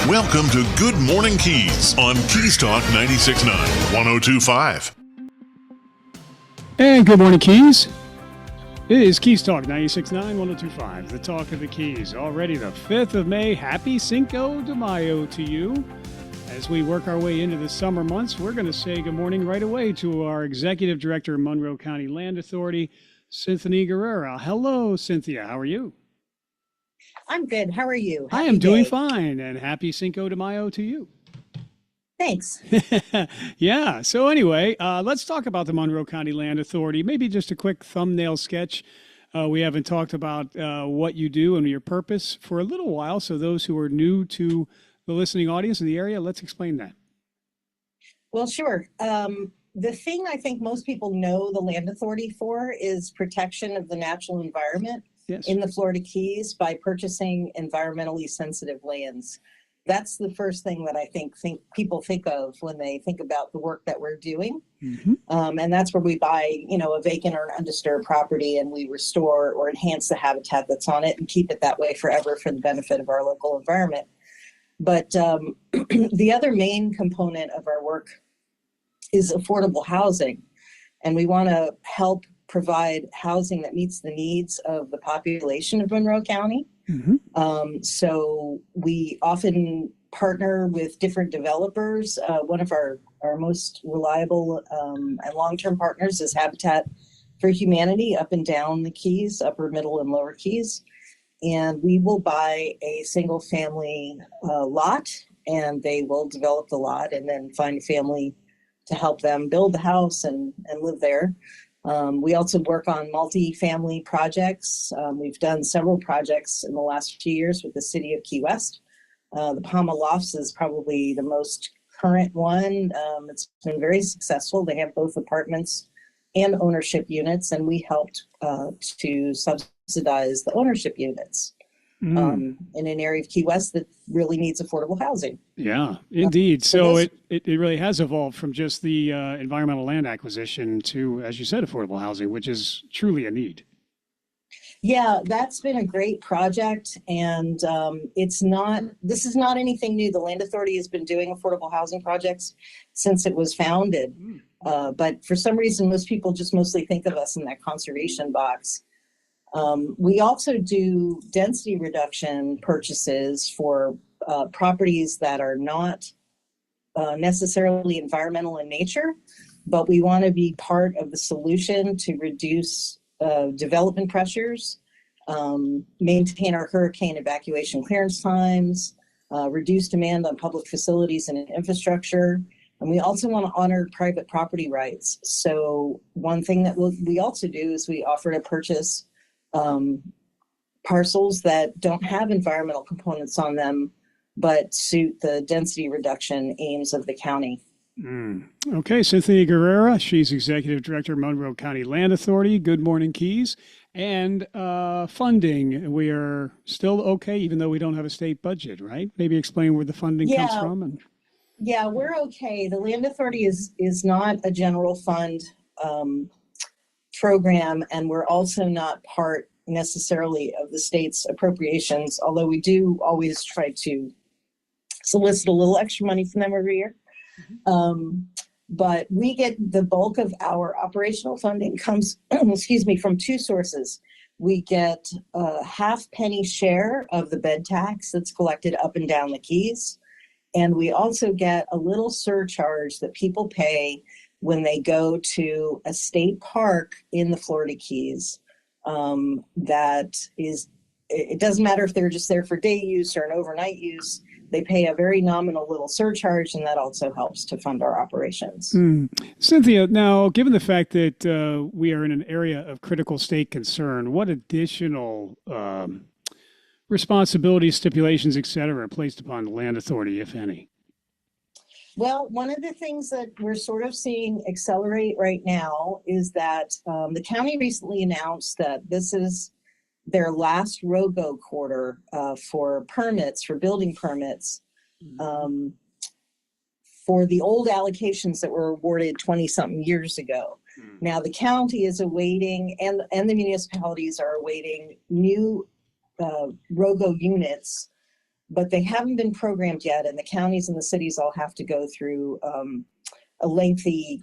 Welcome to Good Morning Keys on Keys Talk 96.9, 102.5. And good morning, Keys. It is Keys Talk 96.9, 102.5, the talk of the Keys. Already the 5th of May. Happy Cinco de Mayo to you. As we work our way into the summer months, we're going to say good morning right away to our Executive Director, Monroe County Land Authority, Cynthia Guerrera. Hello, Cynthia. How are you? I'm good. How are you? I am doing fine, and happy Cinco de Mayo to you. Thanks. Yeah. So anyway, let's talk about the Monroe County Land Authority. Maybe just a quick thumbnail sketch. We haven't talked about what you do and your purpose for a little while. So those who are new to the listening audience in the area, let's explain that. Well, sure. The thing I think most people know the Land Authority for is protection of the natural environment in the Florida Keys by purchasing environmentally sensitive lands. That's the first thing that I think people think of when they think about the work that we're doing. Mm-hmm. And that's where we buy, a vacant or an undisturbed property, and we restore or enhance the habitat that's on it and keep it that way forever for the benefit of our local environment. But the other main component of our work is affordable housing. And we want to help provide housing that meets the needs of the population of Monroe County. Mm-hmm. So we often partner with different developers. One of our most reliable and long-term partners is Habitat for Humanity up and down the Keys, upper, middle, and lower Keys. And we will buy a single family lot, and they will develop the lot and then find a family to help them build the house and live there. We also work on multi-family projects. We've done several projects in the last few years with the city of Key West. The Palma Lofts is probably the most current one. It's been very successful. They have both apartments and ownership units, and we helped to subsidize the ownership units in an area of Key West that really needs affordable housing. Yeah, indeed. So it really has evolved from just the environmental land acquisition to, as you said, affordable housing, which is truly a need. Yeah, that's been a great project. And this is not anything new. The Land Authority has been doing affordable housing projects since it was founded. But for some reason, most people just mostly think of us in that conservation box. We also do density reduction purchases for properties that are not necessarily environmental in nature, but we want to be part of the solution to reduce development pressures, maintain our hurricane evacuation clearance times, reduce demand on public facilities and infrastructure. And we also want to honor private property rights. So one thing that we also do is we offer to purchase parcels that don't have environmental components on them, but suit the density reduction aims of the county. Okay, Cynthia Guerrera, she's Executive Director, Monroe County Land Authority. Good morning, Keys. And funding, we are still okay, even though we don't have a state budget, right? Maybe explain where the funding comes from. Yeah, we're okay. The Land Authority is not a general fund program, and we're also not part necessarily of the state's appropriations, although we do always try to solicit a little extra money from them every year. But we get the bulk of our operational funding comes, from two sources. We get a half-penny share of the bed tax that's collected up and down the Keys. And we also get a little surcharge that people pay when they go to a state park in the Florida Keys. It doesn't matter if they're just there for day use or an overnight use. They pay a very nominal little surcharge, and that also helps to fund our operations. Cynthia, now, given the fact that we are in an area of critical state concern, what additional responsibilities, stipulations, et cetera, are placed upon the Land Authority, if any? Well, one of the things that we're sort of seeing accelerate right now is that the county recently announced that this is their last ROGO quarter for permits, for building permits, for the old allocations that were awarded 20-something years ago. Now, the county is awaiting, and the municipalities are awaiting new ROGO units but they haven't been programmed yet. And the counties and the cities all have to go through a lengthy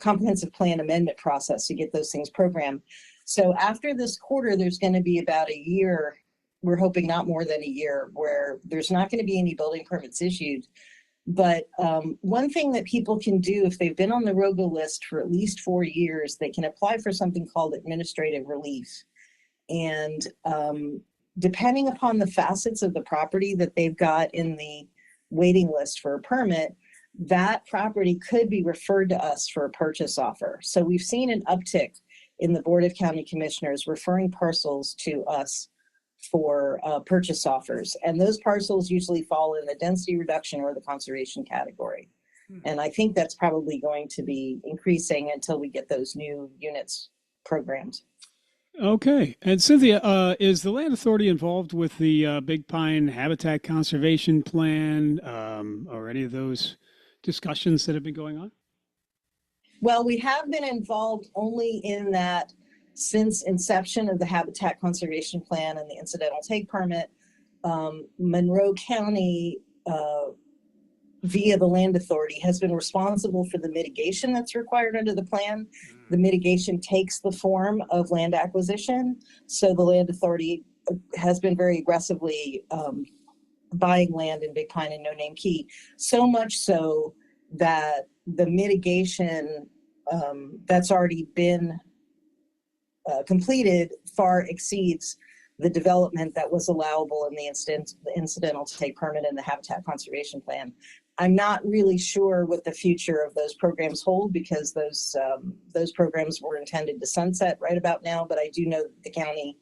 comprehensive plan amendment process to get those things programmed. So after this quarter, there's going to be about a year, we're hoping not more than a year, where there's not going to be any building permits issued. But one thing that people can do if they've been on the ROGO list for at least 4 years, they can apply for something called administrative relief. And depending upon the facets of the property that they've got in the waiting list for a permit, that property could be referred to us for a purchase offer. So we've seen an uptick in the Board of County Commissioners referring parcels to us for purchase offers. And those parcels usually fall in the density reduction or the conservation category. And I think that's probably going to be increasing until we get those new units programmed. Okay. And Cynthia, is the Land Authority involved with the Big Pine Habitat Conservation Plan or any of those discussions that have been going on? Well, we have been involved only in that since inception of the Habitat Conservation Plan and the incidental take permit. Monroe County, via the Land Authority, has been responsible for the mitigation that's required under the plan. The mitigation takes the form of land acquisition. So the Land Authority has been very aggressively buying land in Big Pine and No Name Key, so much so that the mitigation that's already been completed far exceeds the development that was allowable in the incidental take permit in the Habitat Conservation Plan. I'm not really sure what the future of those programs hold, because those programs were intended to sunset right about now, but I do know that the county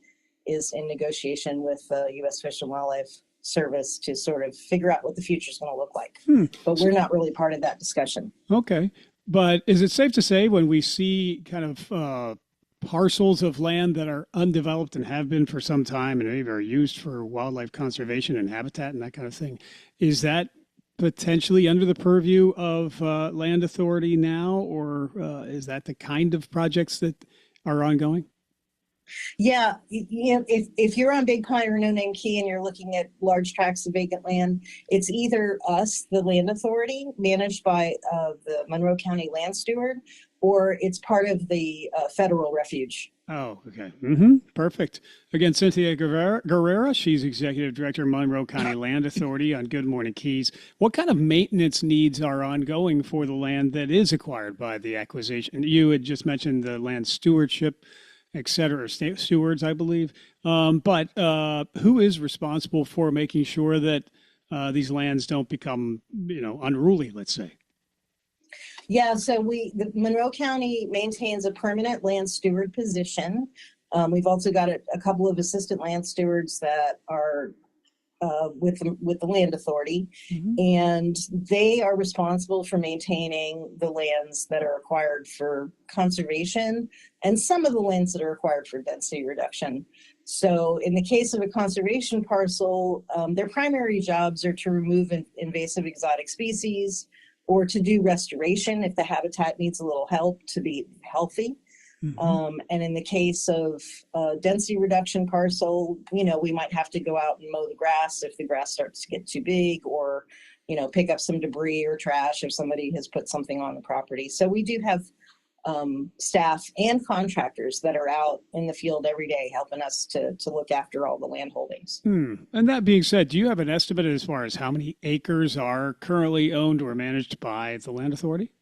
is in negotiation with U.S. Fish and Wildlife Service to sort of figure out what the future is going to look like. But we're not really part of that discussion. Okay. But is it safe to say when we see kind of parcels of land that are undeveloped and have been for some time and maybe are used for wildlife conservation and habitat and that kind of thing, is that potentially under the purview of Land Authority now, or is that the kind of projects that are ongoing? Yeah, if you're on Big Pine or No Name Key and you're looking at large tracts of vacant land, it's either us, the Land Authority, managed by the Monroe County Land Steward, or it's part of the federal refuge. Oh, okay. Perfect. Again, Cynthia Guerrera, she's Executive Director, Monroe County Land Authority on Good Morning Keys. What kind of maintenance needs are ongoing for the land that is acquired by the acquisition? You had just mentioned the land stewardship, et cetera, stewards, I believe. But who is responsible for making sure that these lands don't become, unruly, let's say? Yeah, so the Monroe County maintains a permanent land steward position. We've also got a couple of assistant land stewards that are with the Land Authority, and they are responsible for maintaining the lands that are acquired for conservation and some of the lands that are acquired for density reduction. So in the case of a conservation parcel, their primary jobs are to remove invasive exotic species or to do restoration if the habitat needs a little help to be healthy. And in the case of density reduction parcel, we might have to go out and mow the grass if the grass starts to get too big, or, pick up some debris or trash if somebody has put something on the property. So we do have staff and contractors that are out in the field every day helping us to look after all the land holdings. And that being said, do you have an estimate as far as how many acres are currently owned or managed by the Land Authority?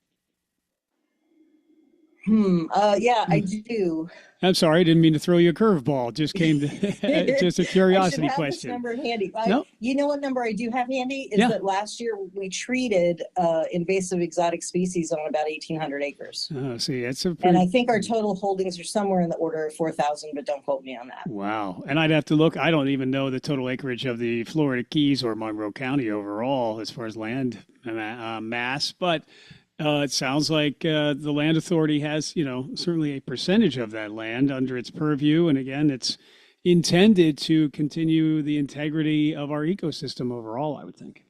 Yeah, I do. I'm sorry, I didn't mean to throw you a curveball. Just came to just a curiosity I should have question. This number handy. No? You know what number I do have handy is that last year we treated invasive exotic species on about 1,800 acres. See, it's and I think our total holdings are somewhere in the order of 4,000, but don't quote me on that. Wow. And I'd have to look. I don't even know the total acreage of the Florida Keys or Monroe County overall as far as land mass, but it sounds like the Land Authority has, certainly a percentage of that land under its purview. And again, it's intended to continue the integrity of our ecosystem overall, I would think.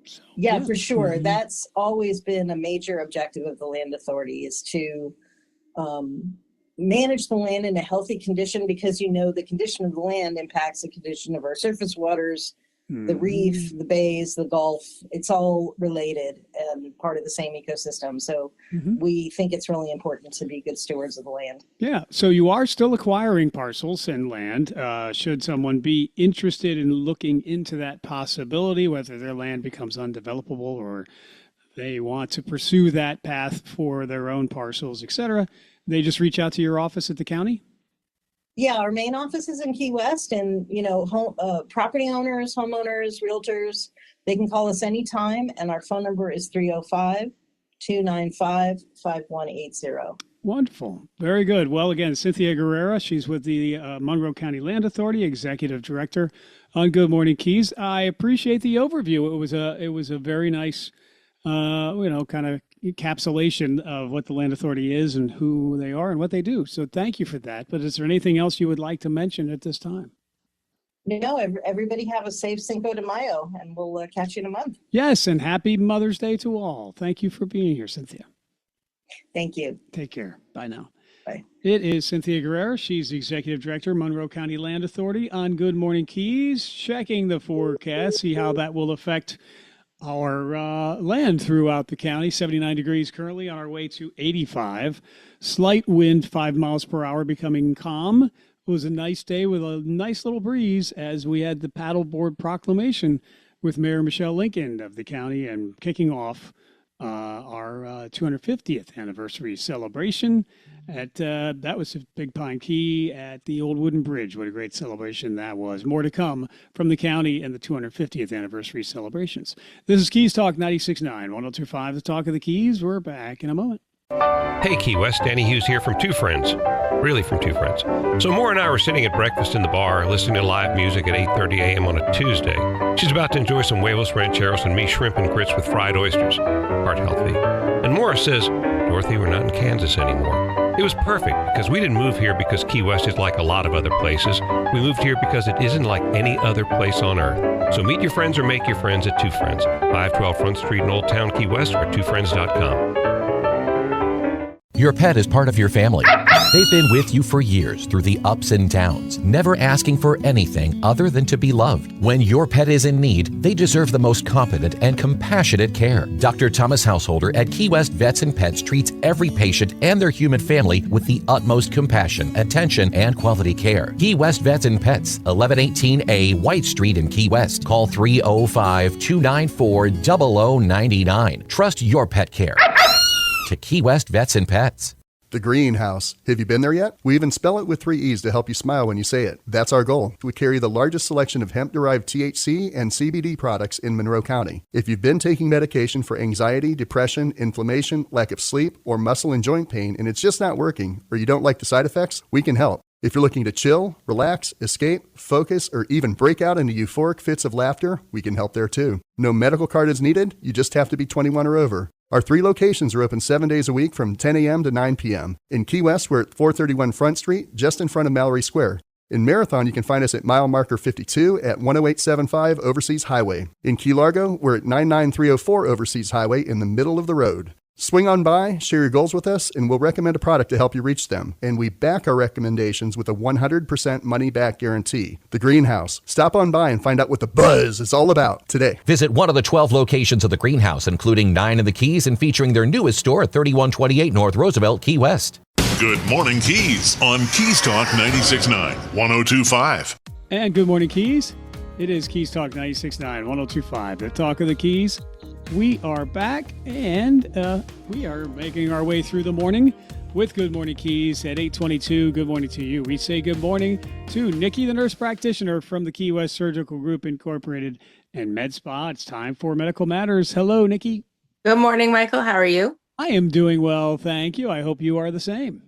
So, yeah, for sure. That's always been a major objective of the Land Authority, is to manage the land in a healthy condition, because the condition of the land impacts the condition of our surface waters, the reef, the bays, the Gulf. It's all related and part of the same ecosystem. So we think it's really important to be good stewards of the land. Yeah. So you are still acquiring parcels and land. Should someone be interested in looking into that possibility, whether their land becomes undevelopable or they want to pursue that path for their own parcels, et cetera, they just reach out to your office at the county? Yeah, our main office is in Key West, and property owners, homeowners, realtors, they can call us anytime, and our phone number is 305-295-5180. Wonderful. Very good. Well, again, Cynthia Guerrera, she's with the Monroe County Land Authority, Executive Director on Good Morning Keys. I appreciate the overview. It was a very nice, kind of encapsulation of what the Land Authority is and who they are and what they do. So thank you for that. But is there anything else you would like to mention at this time? No, everybody have a safe Cinco de Mayo, and we'll catch you in a month. Yes, and happy Mother's Day to all. Thank you for being here, Cynthia. Thank you. Take care. Bye now. Bye. It is Cynthia Guerrera. She's the Executive Director, Monroe County Land Authority on Good Morning Keys, checking the forecast, see how that will affect our land throughout the county. 79 degrees currently, on our way to 85. Slight wind, 5 miles per hour, becoming calm. It was a nice day with a nice little breeze as we had the paddleboard proclamation with Mayor Michelle Lincoln of the county and kicking off our 250th anniversary celebration at that was at Big Pine Key at the old wooden bridge. What a great celebration that was. More to come from the county and the 250th anniversary celebrations. This is Keys Talk 96.9, 102.5, the Talk of the Keys. We're back in a moment. Hey, Key West, Danny Hughes here from Two Friends. Really from Two Friends. So Maura and I were sitting at breakfast in the bar, listening to live music at 8:30 a.m. on a Tuesday. She's about to enjoy some huevos rancheros and me shrimp and grits with fried oysters. Heart healthy. And Maura says, Dorothy, we're not in Kansas anymore. It was perfect because we didn't move here because Key West is like a lot of other places. We moved here because it isn't like any other place on earth. So meet your friends or make your friends at Two Friends. 512 Front Street in Old Town, Key West, or twofriends.com. Your pet is part of your family. They've been with you for years through the ups and downs, never asking for anything other than to be loved. When your pet is in need, they deserve the most competent and compassionate care. Dr. Thomas Householder at Key West Vets and Pets treats every patient and their human family with the utmost compassion, attention, and quality care. Key West Vets and Pets, 1118A White Street in Key West. Call 305-294-0099. Trust your pet care to Key West Vets and Pets. The Greenhouse. Have you been there yet? We even spell it with 3 E's to help you smile when you say it. That's our goal. We carry the largest selection of hemp-derived THC and CBD products in Monroe County. If you've been taking medication for anxiety, depression, inflammation, lack of sleep, or muscle and joint pain, and it's just not working, or you don't like the side effects, we can help. If you're looking to chill, relax, escape, focus, or even break out into euphoric fits of laughter, we can help there too. No medical card is needed. You just have to be 21 or over. Our 3 locations are open 7 days a week from 10 a.m. to 9 p.m. In Key West, we're at 431 Front Street, just in front of Mallory Square. In Marathon, you can find us at mile marker 52 at 10875 Overseas Highway. In Key Largo, we're at 99304 Overseas Highway in the middle of the road. Swing on by, share your goals with us, and we'll recommend a product to help you reach them. And we back our recommendations with a 100% money-back guarantee. The Greenhouse. Stop on by and find out what the buzz is all about today. Visit one of the 12 locations of the Greenhouse, including 9 in the Keys and featuring their newest store at 3128 North Roosevelt, Key West. Good Morning Keys on Keys Talk 96.9, 102.5. And Good Morning Keys. It is Keys Talk 96.9, 102.5, the Talk of the Keys. We are back, and we are making our way through the morning with Good Morning Keys at 8:22. Good morning to you. We say good morning to Nikki, the nurse practitioner from the Key West Surgical Group Incorporated and Med Spa. It's time for Medical Matters. Hello, Nikki. Good morning, Michael. How are you? I am doing well, thank you. I hope you are the same.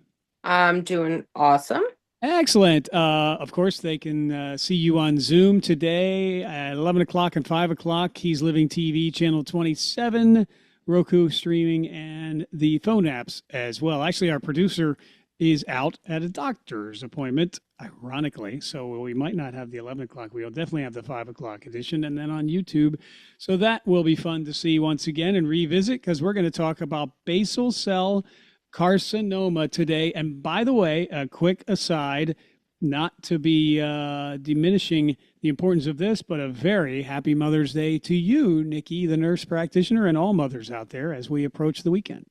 I'm doing awesome. Excellent. Of course, they can see you on Zoom today at 11 o'clock and 5 o'clock. Keys Living TV, Channel 27, Roku streaming, and the phone apps as well. Actually, our producer is out at a doctor's appointment, ironically, so we might not have the 11 o'clock. We'll definitely have the 5 o'clock edition, and then on YouTube. So that will be fun to see once again and revisit, because we're going to talk about basal cell carcinoma today. And by the way, a quick aside, not to be diminishing the importance of this, but a very happy Mother's Day to you, Nikki, the nurse practitioner, and all mothers out there as we approach the weekend.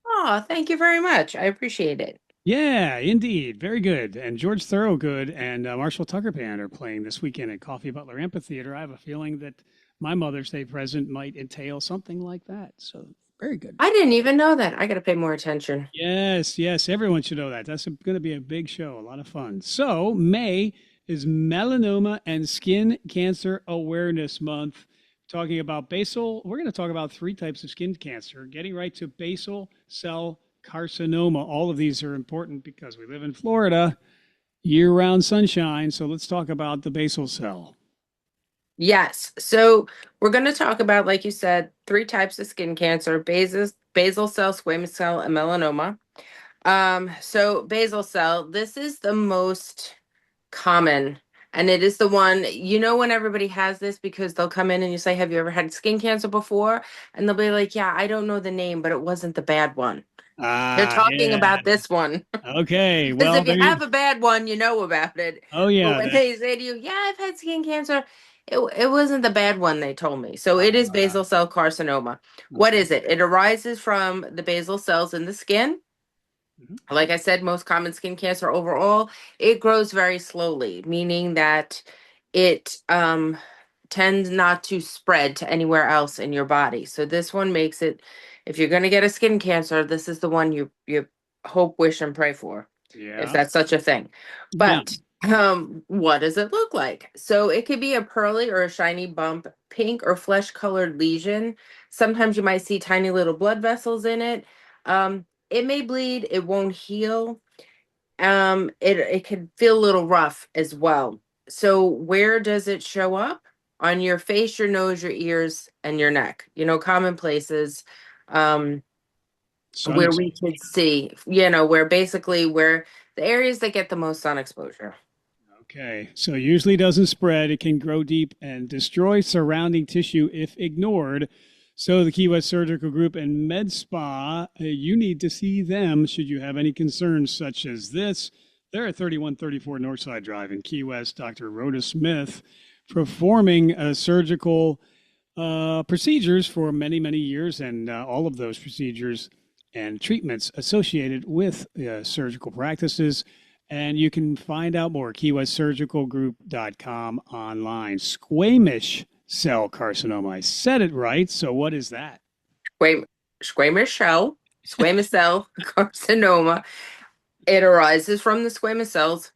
Oh, thank you very much. I appreciate it. Yeah, indeed. Very good. And George Thorogood and Marshall Tucker Band are playing this weekend at Coffee Butler Amphitheater. I have a feeling that my Mother's Day present might entail something like that. So very good. I didn't even know that. I got to pay more attention. Yes, yes. Everyone should know that. That's going to be a big show, a lot of fun. So May is Melanoma and Skin Cancer Awareness Month. Talking about basal, we're going to talk about 3 types of skin cancer, getting right to basal cell carcinoma. All of these are important because we live in Florida, year-round sunshine. So let's talk about the basal cell. Yes. So we're going to talk about, like you said, 3 types of skin cancer: basal cell, squamous cell, and melanoma. So basal cell, this is the most common, and it is the one, when everybody has this, because they'll come in and you say, have you ever had skin cancer before? And they'll be like, yeah, I don't know the name, but it wasn't the bad one. They're talking about this one. Okay. Because Well, if you have a bad one, you know about it. Oh, yeah. But when they say to you, yeah, I've had skin cancer, it wasn't the bad one, they told me. So it is basal cell carcinoma. What is it? It arises from the basal cells in the skin. Like I said, most common skin cancer overall, it grows very slowly, meaning that it tends not to spread to anywhere else in your body. So this one makes it, if you're going to get a skin cancer, this is the one you hope, wish, and pray for, if that's such a thing. But what does it look like? So it could be a pearly or a shiny bump, pink or flesh-colored lesion. Sometimes you might see tiny little blood vessels in it. It may bleed, it won't heal. It can feel a little rough as well. So where does it show up? On your face, your nose, your ears, and your neck. Common places where we can see, where the areas that get the most sun exposure. Okay, so usually doesn't spread. It can grow deep and destroy surrounding tissue if ignored. So the Key West Surgical Group and Med Spa, you need to see them should you have any concerns such as this. They're at 3134 Northside Drive in Key West. Dr. Rhoda Smith, performing surgical procedures for many, many years, and all of those procedures and treatments associated with surgical practices. And you can find out more, keywestsurgicalgroup.com online. Squamous cell carcinoma. I said it right. So what is that? Squamous cell carcinoma. It arises from the squamous cells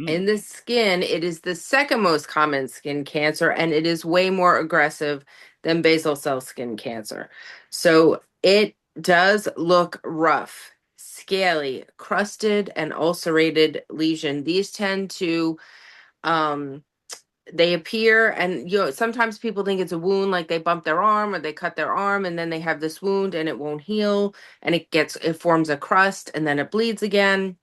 in the skin. It is the second most common skin cancer, and it is way more aggressive than basal cell skin cancer. So it does look rough, scaly, crusted, and ulcerated lesion. These tend to they appear, and sometimes people think it's a wound, like they bump their arm or they cut their arm, and then they have this wound and it won't heal, and it forms a crust, and then it bleeds again.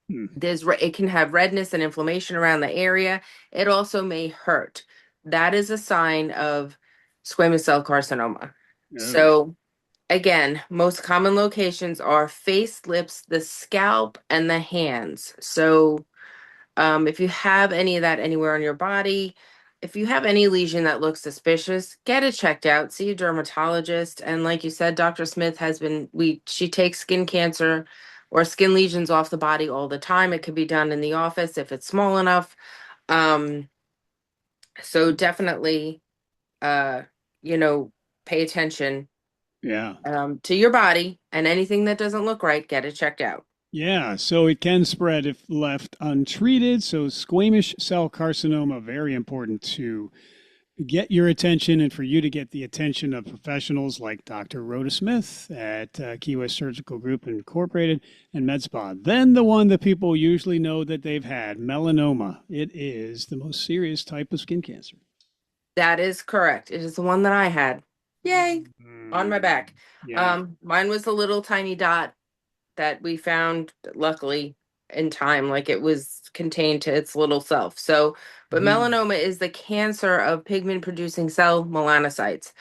It can have redness and inflammation around the area. It also may hurt. That is a sign of squamous cell carcinoma. So again, most common locations are face, lips, the scalp, and the hands. So if you have any of that anywhere on your body, if you have any lesion that looks suspicious, get it checked out, see a dermatologist. And like you said, Dr. Smith she takes skin cancer or skin lesions off the body all the time. It could be done in the office if it's small enough. So definitely, pay attention to your body, and anything that doesn't look right, get it checked out. Yeah, so it can spread if left untreated. So squamous cell carcinoma, very important to get your attention and for you to get the attention of professionals like Dr. Rhoda Smith at Key West Surgical Group Incorporated and Med Spa. Then the one that people usually know that they've had, melanoma. It is the most serious type of skin cancer. That is correct. It is the one that I had. Yay! On my back. Yeah. Mine was a little tiny dot that we found, luckily, in time, like it was contained to its little self. So, but melanoma is the cancer of pigment producing cell melanocytes.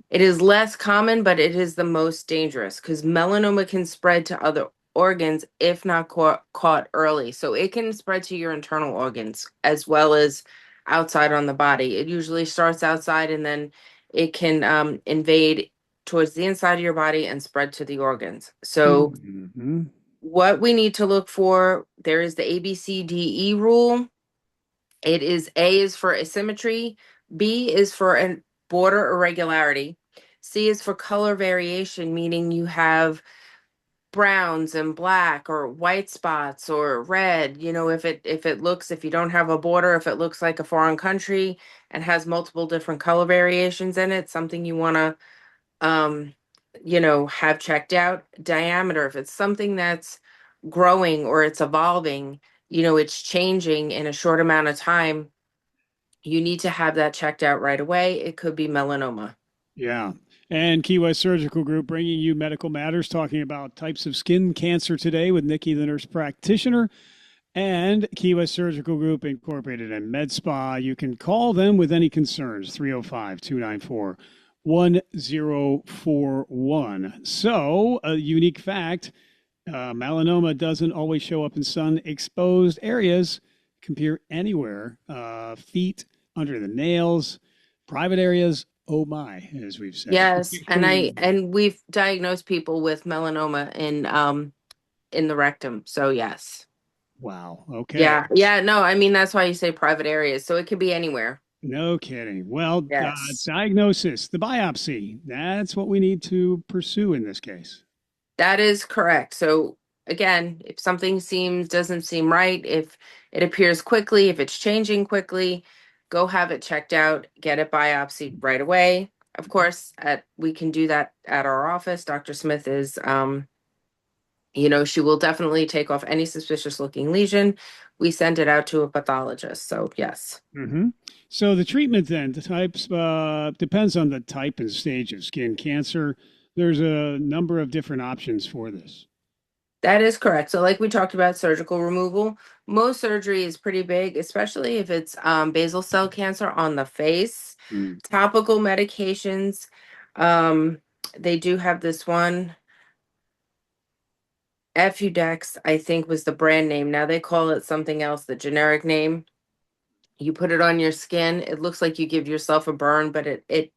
It is less common, but it is the most dangerous because melanoma can spread to other organs if not caught early. So it can spread to your internal organs as well as outside on the body. It usually starts outside and then it can invade towards the inside of your body and spread to the organs. So what we need to look for, there is the ABCDE rule. It is A is for asymmetry, B is for a border irregularity, C is for color variation, meaning you have browns and black or white spots or red. You know, if you don't have a border, if it looks like a foreign country and has multiple different color variations in it, something you want to have checked out. Diameter, if it's something that's growing or it's evolving, it's changing in a short amount of time, you need to have that checked out right away. It could be melanoma. Yeah. And Key West Surgical Group bringing you Medical Matters, talking about types of skin cancer today with Nikki, the nurse practitioner, and Key West Surgical Group Incorporated and Med Spa. You can call them with any concerns, 305-294-1041. So, a unique fact, melanoma doesn't always show up in sun-exposed areas. It can appear anywhere, feet, under the nails, private areas. Oh my, as we've said. Yes, and we've diagnosed people with melanoma in the rectum. So yes. Wow. Okay. Yeah. Yeah. No, I mean that's why you say private areas. So it could be anywhere. No kidding. Well, yes. Diagnosis, the biopsy, that's what we need to pursue in this case. That is correct. So again, if something doesn't seem right, if it appears quickly, if it's changing quickly, go have it checked out, get it biopsied right away. Of course, we can do that at our office. Dr. Smith is, she will definitely take off any suspicious looking lesion. We send it out to a pathologist. So yes. Mm-hmm. So the treatment then, the types depends on the type and stage of skin cancer. There's a number of different options for this. That is correct. So like we talked about surgical removal, most surgery is pretty big, especially if it's basal cell cancer on the face. Topical medications, they do have this one, Effudex, I think was the brand name. Now they call it something else, the generic name. You put it on your skin. It looks like you give yourself a burn, but it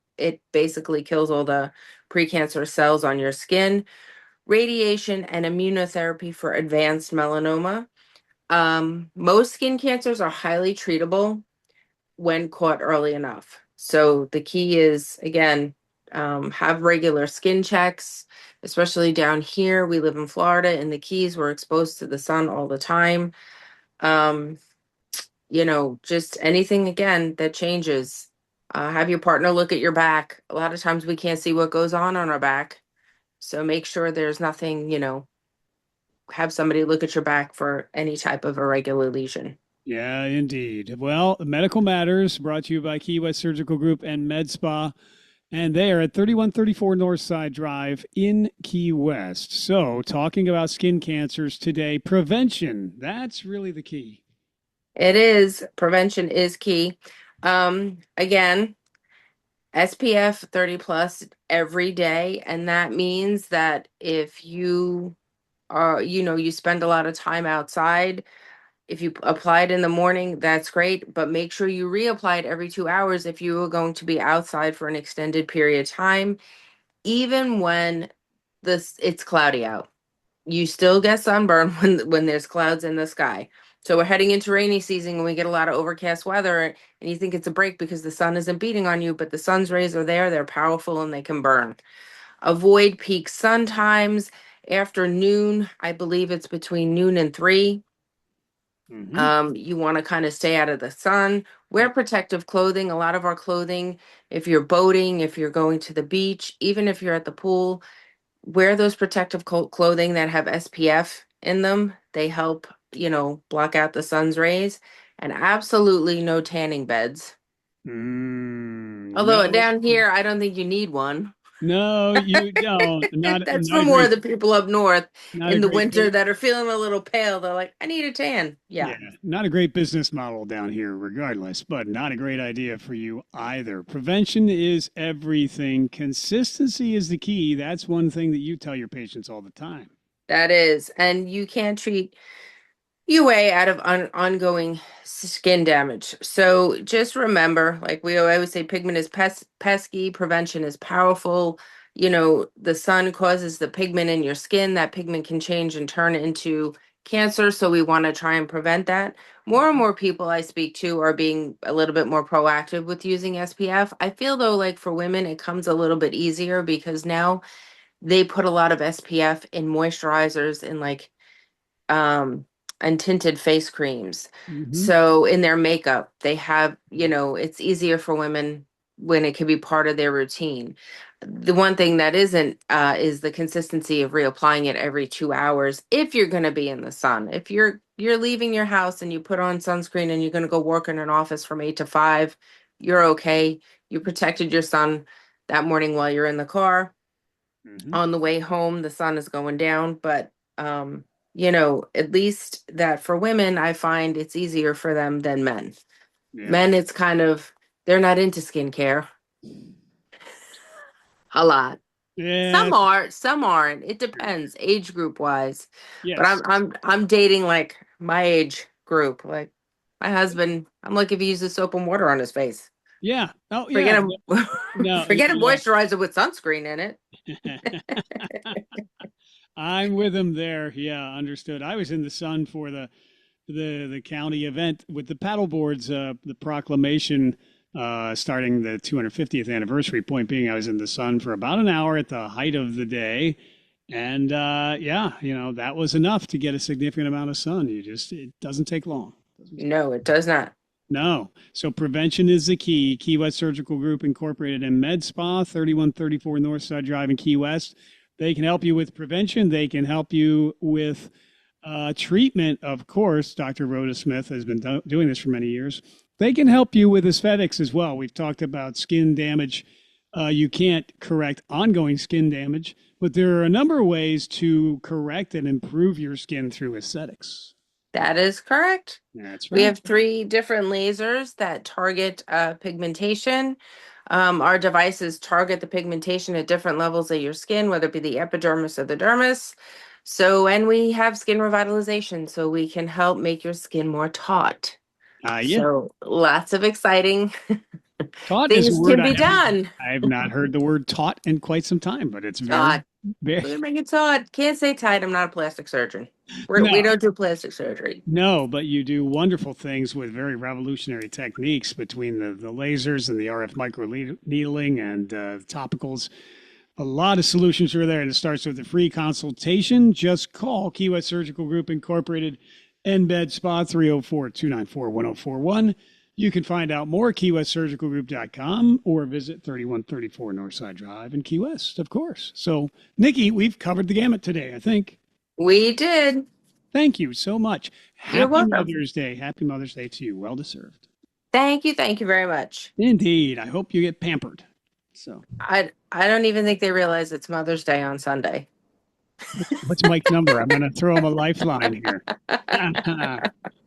basically kills all the precancerous cells on your skin. Radiation and immunotherapy for advanced melanoma. Most skin cancers are highly treatable when caught early enough. So the key is, again, have regular skin checks, especially down here. We live in Florida. In the Keys, we're exposed to the sun all the time. Just anything, again, that changes. Have your partner look at your back. A lot of times we can't see what goes on our back. So make sure there's nothing, have somebody look at your back for any type of irregular lesion. Yeah, indeed. Well, Medical Matters brought to you by Key West Surgical Group and Med Spa. And they are at 3134 Northside Drive in Key West. So talking about skin cancers today, prevention, that's really the key. It is. Prevention is key. Again, SPF 30 plus every day. And that means that if you are, you spend a lot of time outside, if you apply it in the morning, that's great. But make sure you reapply it every 2 hours if you are going to be outside for an extended period of time, even when it's cloudy out. You still get sunburn when there's clouds in the sky. So we're heading into rainy season and we get a lot of overcast weather and you think it's a break because the sun isn't beating on you, but the sun's rays are there, they're powerful and they can burn. Avoid peak sun times after noon. I believe it's between noon and 3. You want to kind of stay out of the sun. Wear protective clothing. A lot of our clothing, if you're boating, if you're going to the beach, even if you're at the pool, wear those protective clothing that have SPF in them. They help, block out the sun's rays. And absolutely no tanning beds. Although down here, I don't think you need one. No, you don't. That's Not for a more great, of the people up north not a in the great winter that are feeling a little pale. They're like, I need a tan. Yeah, not a great business model down here, regardless, but not a great idea for you either. Prevention is everything. Consistency is the key. That's one thing that you tell your patients all the time. That is. And you can't treat UA out of ongoing skin damage. So just remember, like we always say, pigment is pesky, prevention is powerful. You know, the sun causes the pigment in your skin. That pigment can change and turn into cancer. So we want to try and prevent that. More and more people I speak to are being a little bit more proactive with using SPF. I feel though, like for women, it comes a little bit easier because now they put a lot of SPF in moisturizers and like, and tinted face creams. So in their makeup, they have, you know, it's easier for women when it can be part of their routine. The one thing that isn't is the consistency of reapplying it every 2 hours if you're going to be in the sun. If you're leaving your house and you put on sunscreen and you're going to go work in an office from 8 to 5, you're okay. You protected your sun that morning while you're in the car. On the way home, the sun is going down, but you know, at least that for women, I find it's easier for them than men. Yeah. Men, it's kind of, they're not into skincare. A lot. Yeah. Some aren't. It depends, age group wise. Yes. But I'm dating like my age group. Like my husband, I'm like if he uses soap and water on his face. Yeah. Oh, forget yeah. Forget a moisturizer with sunscreen in it. I'm with him there. Yeah, understood. I was in the sun for the county event with the paddle boards, the proclamation starting the 250th anniversary. Point being, I was in the sun for about an hour at the height of the day. And yeah, you know, that was enough to get a significant amount of sun. It doesn't take long. No, it does not. No. So prevention is the key. Key West Surgical Group Incorporated and Med Spa, 3134 Northside Drive in Key West. They can help you with prevention. They can help you with treatment. Of course, Dr. Rhoda Smith has been doing this for many years. They can help you with aesthetics as well. We've talked about skin damage. You can't correct ongoing skin damage, but there are a number of ways to correct and improve your skin through aesthetics. That is correct. That's right. We have 3 different lasers that target pigmentation. Our devices target the pigmentation at different levels of your skin, whether it be the epidermis or the dermis. So, and we have skin revitalization, so we can help make your skin more taut. Yeah. So lots of exciting taut things can be done. I have not heard the word taut in quite some time, but it's taut. We're gonna make it taut. Can't say tight. I'm not a plastic surgeon. We don't do plastic surgery. No, but you do wonderful things with very revolutionary techniques between the lasers and the RF microneedling and topicals. A lot of solutions are there, and it starts with a free consultation. Just call Key West Surgical Group Incorporated and Med Spa 304-294-1041. You can find out more at KeyWestSurgicalGroup.com or visit 3134 Northside Drive in Key West, of course. So, Nikki, we've covered the gamut today, I think. We did. Thank you so much. You're welcome. Mother's Day. Happy Mother's Day to you. Well deserved. Thank you. Thank you very much. Indeed. I hope you get pampered. So I don't even think they realize it's Mother's Day on Sunday. What's Mike's number? I'm going to throw him a lifeline here.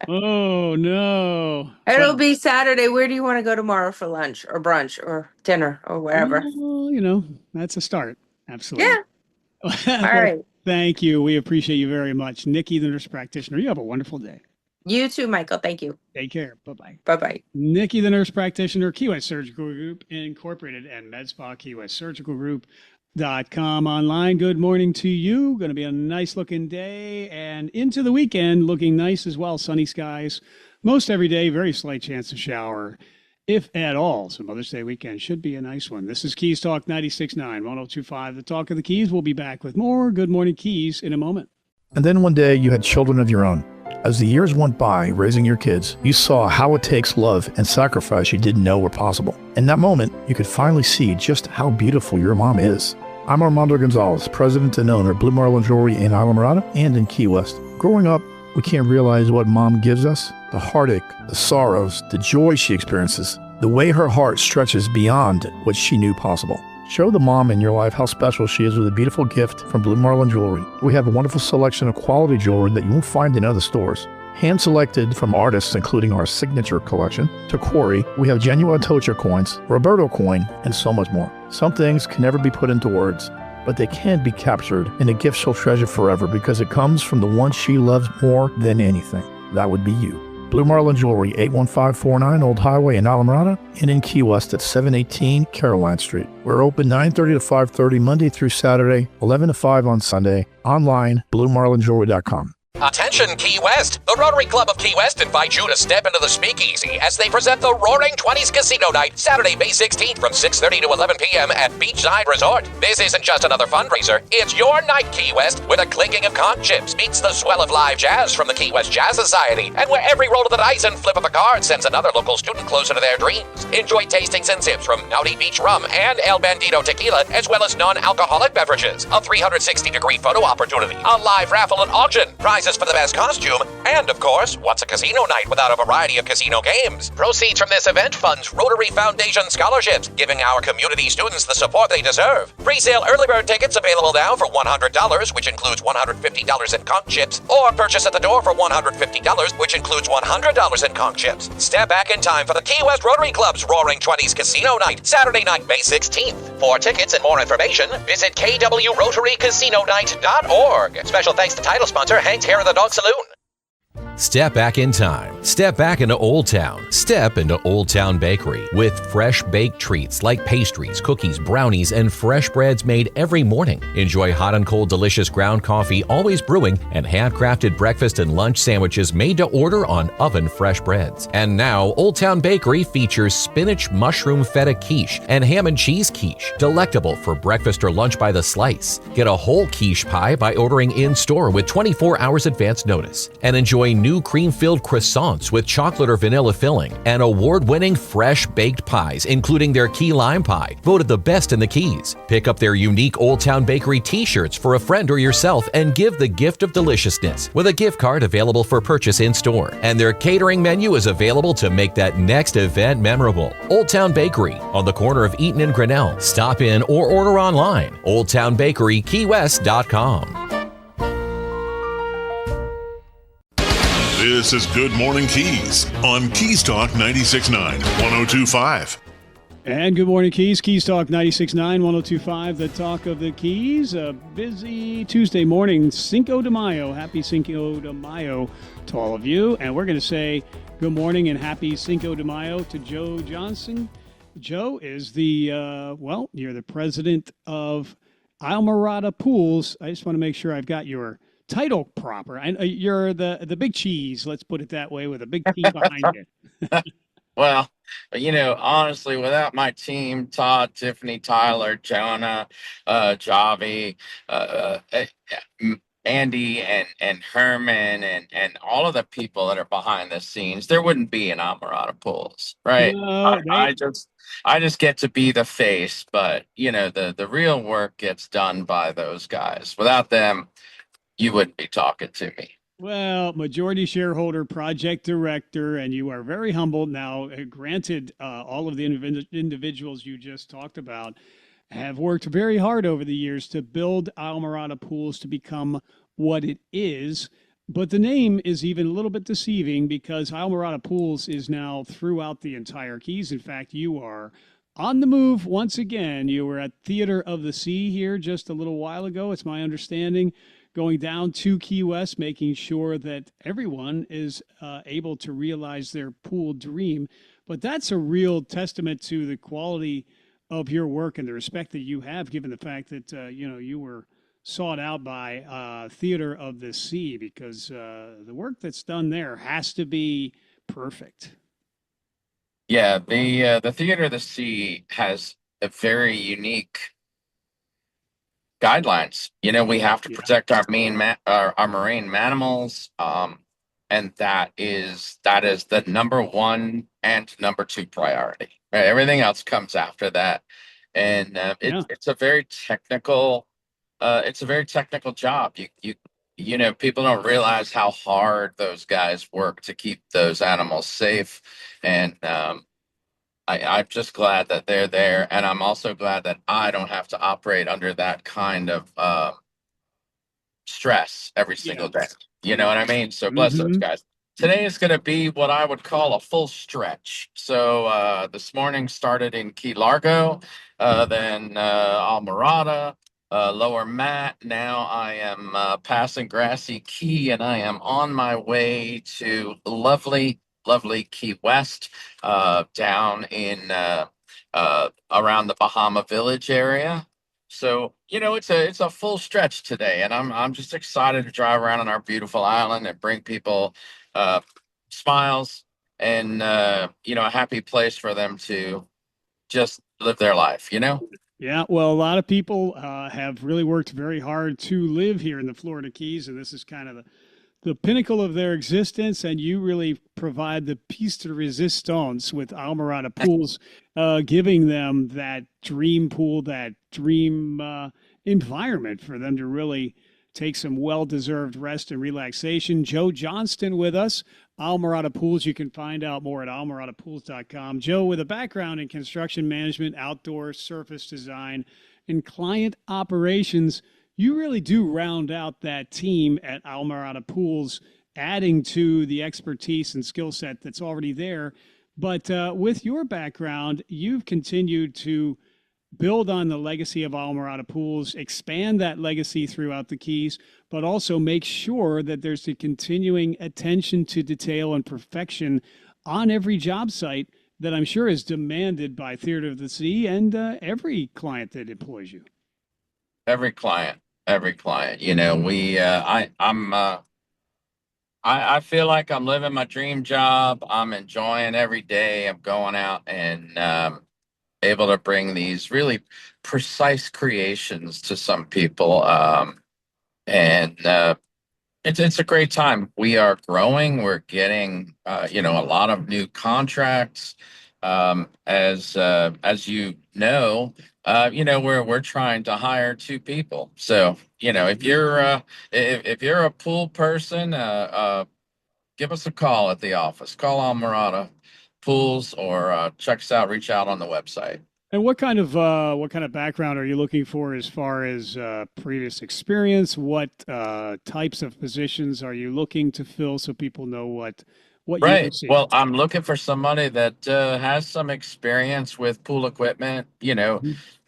Oh, no. It'll be Saturday. Where do you want to go tomorrow for lunch or brunch or dinner or wherever? Well, you know, that's a start. Absolutely. Yeah. All right. Thank you. We appreciate you very much. Nikki, the nurse practitioner, you have a wonderful day. You too, Michael. Thank you. Take care. Bye-bye. Bye-bye. Nikki, the nurse practitioner, Key West Surgical Group Incorporated and Med Spa, Key West Surgical Group.com online. Good morning to you. Going to be a nice looking day and into the weekend looking nice as well. Sunny skies most every day. Very slight chance of shower, if at all. So Mother's Day weekend should be a nice one. This is Keys Talk 96.9, 102.5. The Talk of the Keys. We'll be back with more Good Morning Keys in a moment. And then one day you had children of your own. As the years went by raising your kids, you saw how it takes love and sacrifice you didn't know were possible. In that moment, you could finally see just how beautiful your mom is. I'm Armando Gonzalez, president and owner of Blue Marlin Jewelry in Isla Mirada and in Key West. Growing up, we can't realize what mom gives us, the heartache, the sorrows, the joy she experiences, the way her heart stretches beyond what she knew possible. Show the mom in your life how special she is with a beautiful gift from Blue Marlin Jewelry. We have a wonderful selection of quality jewelry that you won't find in other stores. Hand-selected from artists including our signature collection, to Quarry, we have genuine Tocha coins, Roberto coin, and so much more. Some things can never be put into words, but they can be captured in a gift she'll treasure forever because it comes from the one she loves more than anything. That would be you. Blue Marlin Jewelry, 81549 Old Highway in Alamorada, and in Key West at 718 Caroline Street. We're open 9:30 to 5:30 Monday through Saturday, 11 to 5 on Sunday. Online, bluemarlinjewelry.com. Attention Key West! The Rotary Club of Key West invites you to step into the speakeasy as they present the Roaring Twenties Casino Night, Saturday, May 16th from 6:30 to 11 p.m. at Beachside Resort. This isn't just another fundraiser, it's your night, Key West, where the clinking of conch chips meets the swell of live jazz from the Key West Jazz Society, and where every roll of the dice and flip of a card sends another local student closer to their dreams. Enjoy tastings and sips from Naughty Beach Rum and El Bandito Tequila, as well as non-alcoholic beverages, a 360-degree photo opportunity, a live raffle and auction, prizes for the best costume, and of course, what's a casino night without a variety of casino games? Proceeds from this event funds Rotary Foundation scholarships, giving our community students the support they deserve. Pre-sale early bird tickets available now for $100, which includes $150 in conch chips, or purchase at the door for $150, which includes $100 in conch chips. Step back in time for the Key West Rotary Club's Roaring Twenties Casino Night, Saturday night, May 16th. For tickets and more information, visit kwrotarycasinonight.org. Special thanks to title sponsor Hank's Hair of the Dog Saloon. Step back in time. Step back into Old Town. Step into Old Town Bakery with fresh baked treats like pastries, cookies, brownies, and fresh breads made every morning. Enjoy hot and cold delicious ground coffee always brewing and handcrafted breakfast and lunch sandwiches made to order on oven fresh breads. And now Old Town Bakery features spinach mushroom feta quiche and ham and cheese quiche, delectable for breakfast or lunch by the slice. Get a whole quiche pie by ordering in-store with 24 hours advance notice, and enjoy new cream-filled croissants with chocolate or vanilla filling, and award-winning fresh baked pies, including their key lime pie, voted the best in the Keys. Pick up their unique Old Town Bakery t-shirts for a friend or yourself and give the gift of deliciousness with a gift card available for purchase in-store. And their catering menu is available to make that next event memorable. Old Town Bakery on the corner of Eaton and Grinnell. Stop in or order online. OldTownBakeryKeyWest.com. This is Good Morning Keys on Keys Talk 96.9, 102.5. And good morning, Keys. Keys Talk 96.9, 102.5, the talk of the Keys. A busy Tuesday morning, Cinco de Mayo. Happy Cinco de Mayo to all of you. And we're going to say good morning and happy Cinco de Mayo to Joe Johnson. Joe is you're the president of Islamorada Pools. I just want to make sure I've got your title proper. And you're the big cheese, let's put it that way, with a big team behind you. Well, honestly, without my team, Todd, Tiffany, Tyler, Jonah, Javi, Andy, and Herman, and all of the people that are behind the scenes, there wouldn't be an Islamorada Pools, right? No, I just get to be the face, but the real work gets done by those guys. Without them, you wouldn't be talking to me. Well, majority shareholder, project director, and you are very humble. Now, granted, all of the individuals you just talked about have worked very hard over the years to build Islamorada Pools to become what it is. But the name is even a little bit deceiving because Islamorada Pools is now throughout the entire Keys. In fact, you are on the move once again. You were at Theater of the Sea here just a little while ago, it's my understanding, going down to Key West, making sure that everyone is able to realize their pool dream. But that's a real testament to the quality of your work and the respect that you have, given the fact that, you were sought out by Theater of the Sea, because the work that's done there has to be perfect. Yeah, the Theater of the Sea has a very unique guidelines. We have to protect our marine mammals, and that is the number one and number two priority. Right? Everything else comes after that, and it's a very technical. It's a very technical job. People don't realize how hard those guys work to keep those animals safe, and I'm just glad that they're there, and I'm also glad that I don't have to operate under that kind of stress every single day. You know what I mean? So bless those guys. Today is going to be what I would call a full stretch. So this morning started in Key Largo, then Almirada, Lower Matt. Now I am passing Grassy Key, and I am on my way to lovely Key West, down in around the Bahama Village area. So, it's a full stretch today, and I'm just excited to drive around on our beautiful island and bring people smiles and a happy place for them to just live their life, Yeah, well, a lot of people have really worked very hard to live here in the Florida Keys, and this is kind of the pinnacle of their existence, and you really provide the piece de resistance with Almirada Pools, giving them that dream pool, that dream environment for them to really take some well-deserved rest and relaxation. Joe Johnston with us, Almirada Pools. You can find out more at almiradapools.com. Joe, with a background in construction management, outdoor surface design, and client operations, you really do round out that team at Almirada Pools, adding to the expertise and skill set that's already there. But with your background, you've continued to build on the legacy of Almirada Pools, expand that legacy throughout the Keys, but also make sure that there's a continuing attention to detail and perfection on every job site that I'm sure is demanded by Theater of the Sea and every client that employs you. Every client. I feel like I'm living my dream job. I'm enjoying every day. I'm going out and able to bring these really precise creations to some people. And it's a great time. We are growing. We're getting, a lot of new contracts. As you know, we're trying to hire 2 people. So, if you're a pool person, give us a call at the office. Call Almirada Pools or check us out. Reach out on the website. And what kind of background are you looking for as far as previous experience? What types of positions are you looking to fill so people know what Right. you see? Well, I'm looking for somebody that has some experience with pool equipment,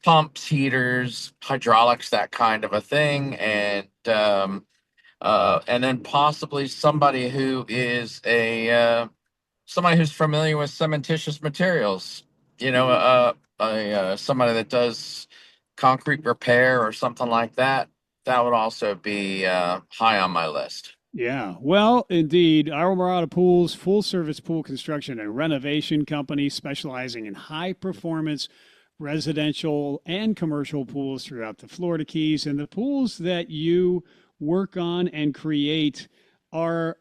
pumps, heaters, hydraulics, that kind of a thing, and then possibly somebody who is somebody who's familiar with cementitious materials. Somebody that does concrete repair or something like that. That would also be high on my list. Yeah, well, indeed. Almirada Pools, full-service pool construction and renovation company specializing in high-performance residential and commercial pools throughout the Florida Keys. And the pools that you work on and create are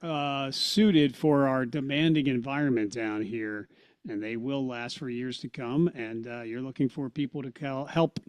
suited for our demanding environment down here, and they will last for years to come. And you're looking for people to help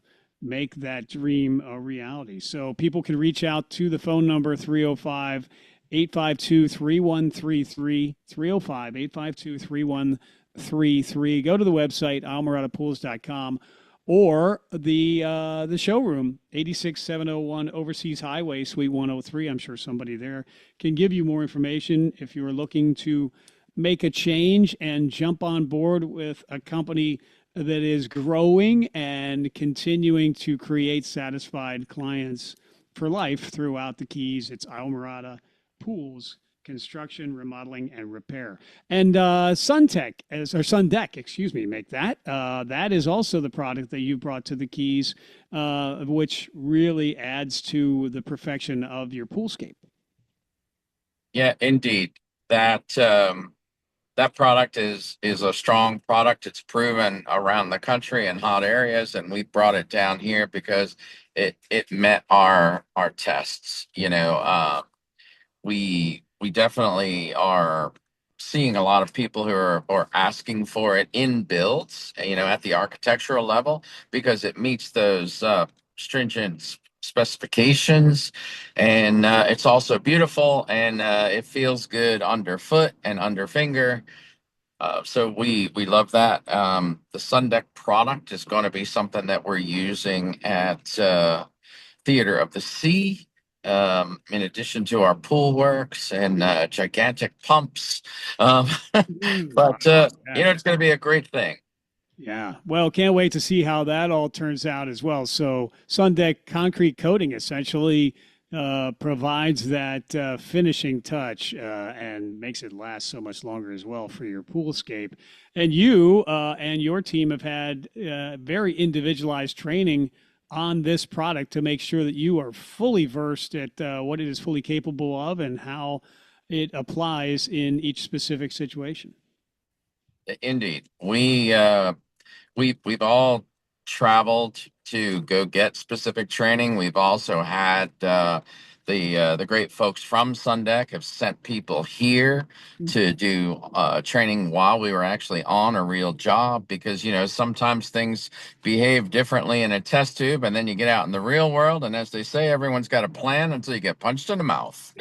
make that dream a reality. So people can reach out to the phone number 305-852-3133, 305-852-3133. Go to the website, almiradapools.com, or the showroom, 86701 Overseas Highway, Suite 103. I'm sure somebody there can give you more information if you're looking to make a change and jump on board with a company that is growing and continuing to create satisfied clients for life throughout the Keys. It's Almirada Pools, construction, remodeling, and repair. And Sundeck, make that. That is also the product that you brought to the Keys, which really adds to the perfection of your poolscape. Yeah, indeed. That product is a strong product. It's proven around the country in hot areas, and we brought it down here because it met our tests. We definitely are seeing a lot of people who are asking for it in builds, at the architectural level, because it meets those stringent specifications, and it's also beautiful, and it feels good underfoot and under finger. So we love that. The Sun Deck product is going to be something that we're using at Theater of the Sea, in addition to our pool works and gigantic pumps. But it's going to be a great thing. Yeah. Well, can't wait to see how that all turns out as well. So Sun Deck concrete coating essentially provides that finishing touch and makes it last so much longer as well for your poolscape. And you and your team have had very individualized training on this product to make sure that you are fully versed at what it is fully capable of and how it applies in each specific situation. Indeed. We've all traveled to go get specific training. We've also had the great folks from Sun Deck have sent people here to do training while we were actually on a real job, because sometimes things behave differently in a test tube, and then you get out in the real world, and as they say, everyone's got a plan until you get punched in the mouth.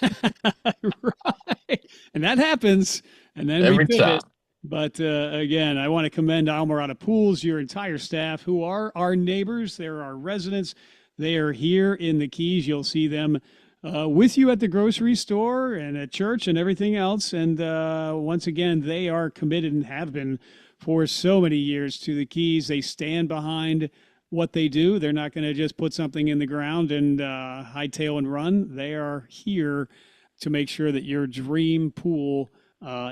Right, and that happens, and then every we pivot. time. But again, I want to commend Almirada Pools, your entire staff, who are our neighbors. They're our residents. They are here in the Keys. You'll see them with you at the grocery store and at church and everything else. And once again, they are committed and have been for so many years to the Keys. They stand behind what they do. They're not going to just put something in the ground and hightail and run. They are here to make sure that your dream pool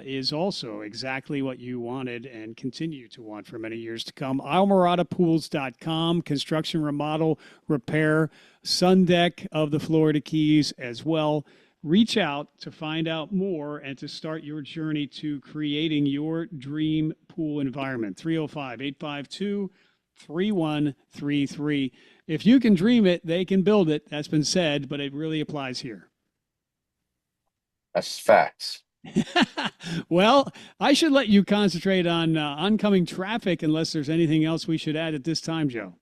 is also exactly what you wanted and continue to want for many years to come. AlmiradaPools.com, construction, remodel, repair, Sun Deck of the Florida Keys as well. Reach out to find out more and to start your journey to creating your dream pool environment. 305-852-3133. If you can dream it, they can build it. That's been said, but it really applies here. That's facts. Well, I should let you concentrate on oncoming traffic unless there's anything else we should add at this time, Joe.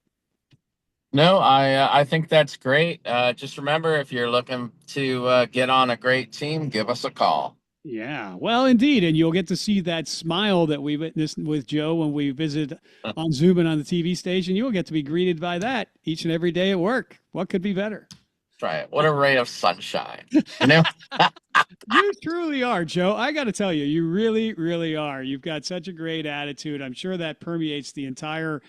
No, I think that's great. Just remember, if you're looking to get on a great team, give us a call. Yeah, well, indeed. And you'll get to see that smile that we witnessed with Joe when we visit on Zoom and on the TV station. You'll get to be greeted by that each and every day at work. What could be better? Try it. What a ray of sunshine. You truly are, Joe. I got to tell you, you really, really are. You've got such a great attitude. I'm sure that permeates the entire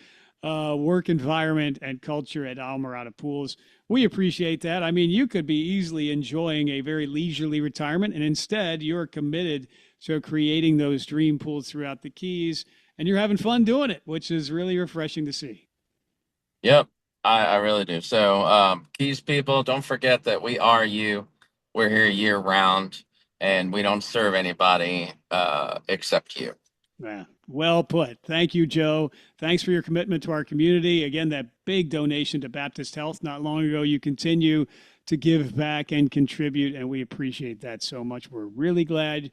work environment and culture at Almirada Pools. We appreciate that. I mean, you could be easily enjoying a very leisurely retirement, and instead you're committed to creating those dream pools throughout the Keys, and you're having fun doing it, which is really refreshing to see. Yep, I really do. So Keys people, don't forget that we are you. We're here year round, and we don't serve anybody except you. Yeah, well put. Thank you, Joe. Thanks for your commitment to our community. Again, that big donation to Baptist Health not long ago. You continue to give back and contribute, and we appreciate that so much. We're really glad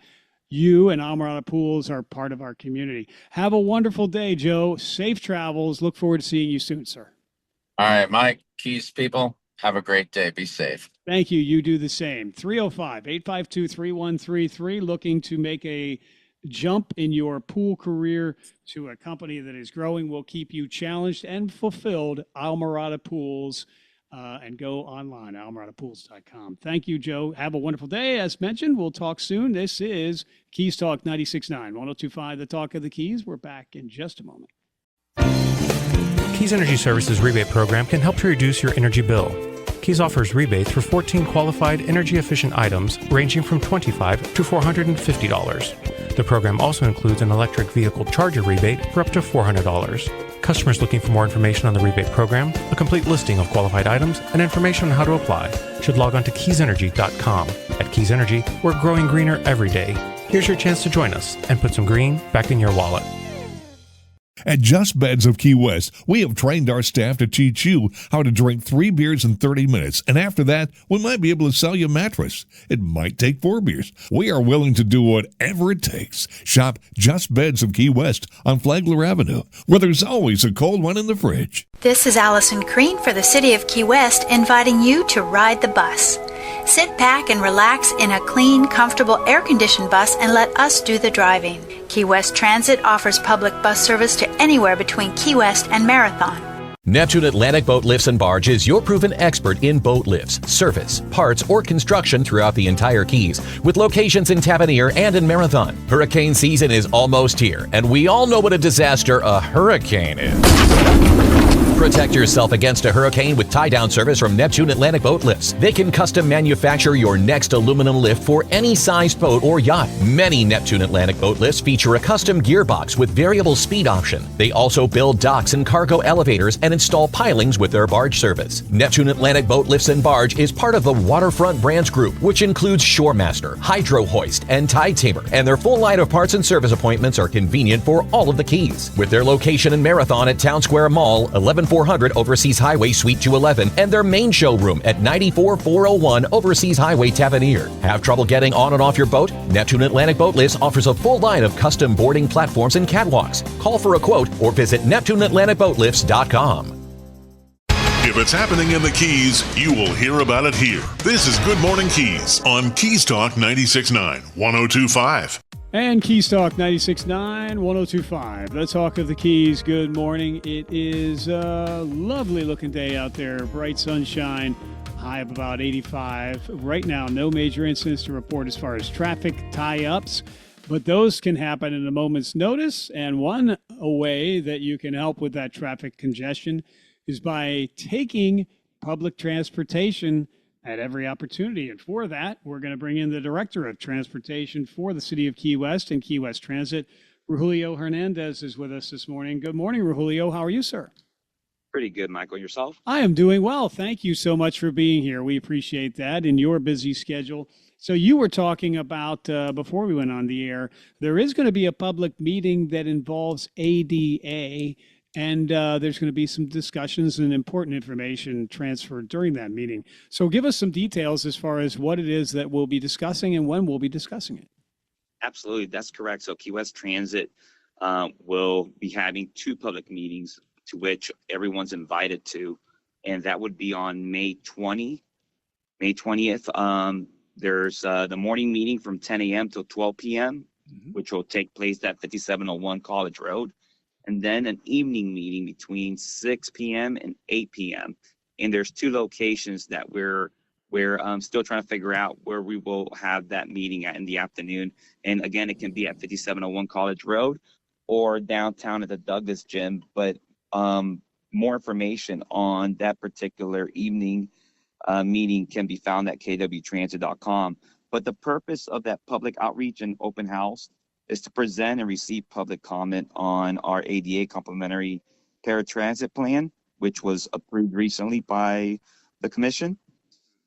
you and Almirada Pools are part of our community. Have a wonderful day, Joe. Safe travels. Look forward to seeing you soon, sir. All right, Mike, Keys people, have a great day. Be safe. Thank you. You do the same. 305-852-3133, looking to make a jump in your pool career to a company that is growing, will keep you challenged and fulfilled. Almirada Pools, and go online, almiradapools.com. Thank you, Joe. Have a wonderful day. As mentioned, we'll talk soon. This is Keys Talk 96.9, 102.5, the Talk of the Keys. We're back in just a moment. Keys Energy Services rebate program can help to reduce your energy bill. Keys offers rebates for 14 qualified energy-efficient items ranging from $25 to $450. The program also includes an electric vehicle charger rebate for up to $400. Customers looking for more information on the rebate program, a complete listing of qualified items, and information on how to apply should log on to keysenergy.com. At Keys Energy, we're growing greener every day. Here's your chance to join us and put some green back in your wallet. At Just Beds of Key West, we have trained our staff to teach you how to drink 3 beers in 30 minutes, and after that, we might be able to sell you a mattress. It might take 4 beers. We are willing to do whatever it takes. Shop Just Beds of Key West on Flagler Avenue, where there's always a cold one in the fridge. This is Allison Crean for the City of Key West, inviting you to ride the bus. Sit back and relax in a clean, comfortable, air-conditioned bus and let us do the driving. Key West Transit offers public bus service to anywhere between Key West and Marathon. Neptune Atlantic Boat Lifts and Barge is your proven expert in boat lifts, service, parts, or construction throughout the entire Keys, with locations in Tavernier and in Marathon. Hurricane season is almost here, and we all know what a disaster a hurricane is. Protect yourself against a hurricane with tie-down service from Neptune Atlantic Boat Lifts. They can custom manufacture your next aluminum lift for any size boat or yacht. Many Neptune Atlantic Boat Lifts feature a custom gearbox with variable speed option. They also build docks and cargo elevators and install pilings with their barge service. Neptune Atlantic Boat Lifts and Barge is part of the Waterfront Brands Group, which includes Shoremaster, Hydro Hoist, and Tide Tamer, and their full line of parts and service appointments are convenient for all of the Keys. With their location in Marathon at Town Square Mall, 11400 Overseas Highway Suite 211, and their main showroom at 94401 Overseas Highway Tavernier. Have trouble getting on and off your boat? Neptune Atlantic Boat Lifts offers a full line of custom boarding platforms and catwalks. Call for a quote or visit NeptuneAtlanticBoatLifts.com. If it's happening in the Keys, you will hear about it here. This is Good Morning Keys on Keys Talk 96.9, 102.5. And Keys Talk 96.9, 102.5. The talk of the Keys. Good morning. It is a lovely looking day out there. Bright sunshine, high of about 85. Right now, no major incidents to report as far as traffic tie-ups, but those can happen in a moment's notice. And one way that you can help with that traffic congestion is by taking public transportation at every opportunity. And for that, we're going to bring in the Director of Transportation for the City of Key West and Key West Transit. Rogelio Hernandez is with us this morning. Good morning, Rogelio. How are you, sir? Pretty good, Michael. Yourself? I am doing well. Thank you so much for being here. We appreciate that in your busy schedule. So you were talking about, before we went on the air, there is going to be a public meeting that involves ADA. And there's going to be some discussions and important information transferred during that meeting. So give us some details as far as what it is that we'll be discussing and when we'll be discussing it. Absolutely, that's correct. So Key West Transit will be having two public meetings to which everyone's invited to, and that would be on May 20th. There's the morning meeting from 10 a.m. till 12 p.m., which will take place at 5701 College Road. And then an evening meeting between 6 p.m. and 8 p.m. And there's two locations that we're still trying to figure out where we will have that meeting at in the afternoon. And again, it can be at 5701 College Road or downtown at the Douglas Gym. But more information on that particular evening meeting can be found at kwtransit.com. But the purpose of that public outreach and open house is to present and receive public comment on our ADA complimentary paratransit plan, which was approved recently by the commission.